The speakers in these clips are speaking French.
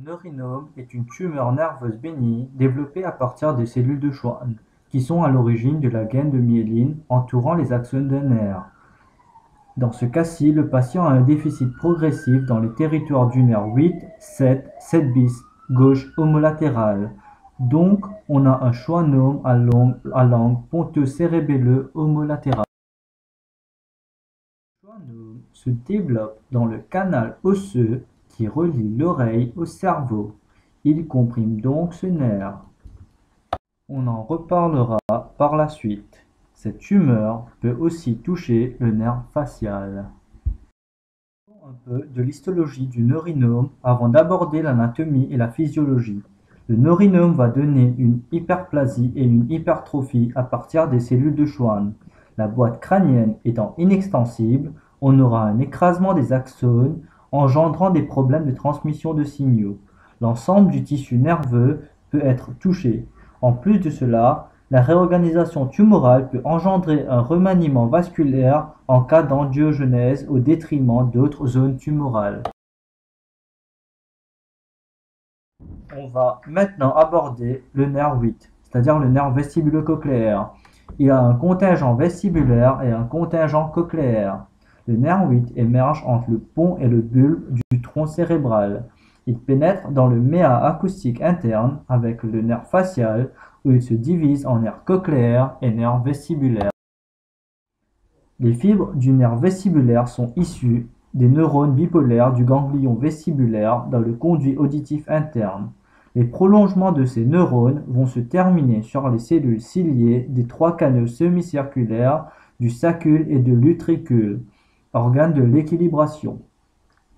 neurinome est une tumeur nerveuse bénigne développée à partir des cellules de Schwann, qui sont à l'origine de la gaine de myéline entourant les axones d'un nerf. Dans ce cas-ci, le patient a un déficit progressif dans les territoires du nerf 8, 7, 7 bis, gauche homolatéral. Donc, on a un schwannome à langue ponteux-cérébelleux homolatéral. Le schwannome se développe dans le canal osseux qui relie l'oreille au cerveau. Il comprime donc ce nerf. On en reparlera par la suite. Cette tumeur peut aussi toucher le nerf facial. Un peu de l'histologie du neurinome avant d'aborder l'anatomie et la physiologie. Le neurinome va donner une hyperplasie et une hypertrophie à partir des cellules de Schwann. La boîte crânienne étant inextensible, on aura un écrasement des axones engendrant des problèmes de transmission de signaux. L'ensemble du tissu nerveux peut être touché. En plus de cela, la réorganisation tumorale peut engendrer un remaniement vasculaire en cas d'angiogenèse au détriment d'autres zones tumorales. On va maintenant aborder le nerf 8, c'est-à-dire le nerf vestibulo-cochléaire. Il a un contingent vestibulaire et un contingent cochléaire. Le nerf 8 émerge entre le pont et le bulbe du tronc cérébral. Il pénètre dans le méa acoustique interne avec le nerf facial où il se divise en nerf cochléaire et nerf vestibulaire. Les fibres du nerf vestibulaire sont issues des neurones bipolaires du ganglion vestibulaire dans le conduit auditif interne. Les prolongements de ces neurones vont se terminer sur les cellules ciliées des trois canaux semi-circulaires du sacule et de l'utricule, organes de l'équilibration.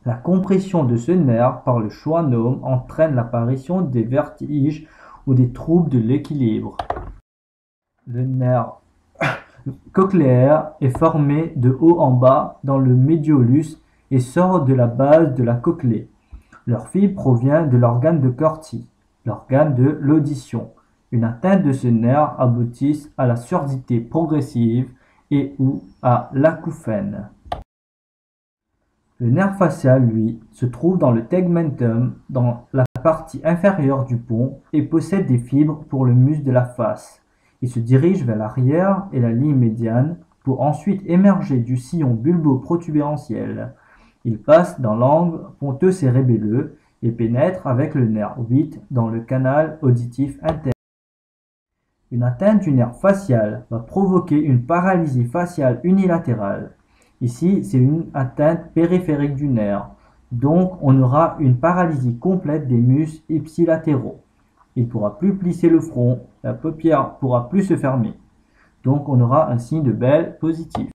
La compression de ce nerf par le schwannome entraîne l'apparition des vertiges ou des troubles de l'équilibre. Le nerf cochléaire est formé de haut en bas dans le médiolus et sort de la base de la cochlée. Leur fibre provient de l'organe de Corti, l'organe de l'audition. Une atteinte de ce nerf aboutit à la surdité progressive et ou à l'acouphène. Le nerf facial, lui, se trouve dans le tegmentum, dans la partie inférieure du pont, et possède des fibres pour le muscle de la face. Il se dirige vers l'arrière et la ligne médiane pour ensuite émerger du sillon bulbo-protubérantiel. Il passe dans l'angle ponteux-cérébelleux et pénètre avec le nerf 8 dans le canal auditif interne. Une atteinte du nerf facial va provoquer une paralysie faciale unilatérale. Ici, c'est une atteinte périphérique du nerf, donc on aura une paralysie complète des muscles ipsilatéraux. Il ne pourra plus plisser le front, la paupière ne pourra plus se fermer. Donc on aura un signe de Bell positif.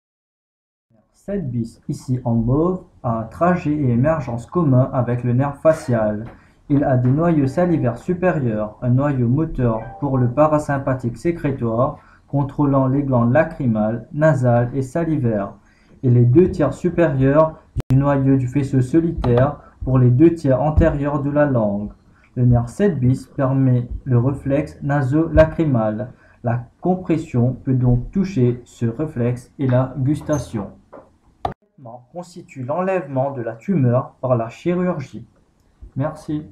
7 bis, ici en mauve, a un trajet et émergence commun avec le nerf facial. Il a des noyaux salivaires supérieurs, un noyau moteur pour le parasympathique sécrétoire, contrôlant les glandes lacrymales, nasales et salivaires, et les 2 tiers supérieurs du noyau du faisceau solitaire pour les 2 tiers antérieurs de la langue. Le nerf 7 bis permet le réflexe naso-lacrymal. La compression peut donc toucher ce réflexe et la gustation. Le traitement constitue l'enlèvement de la tumeur par la chirurgie. Merci.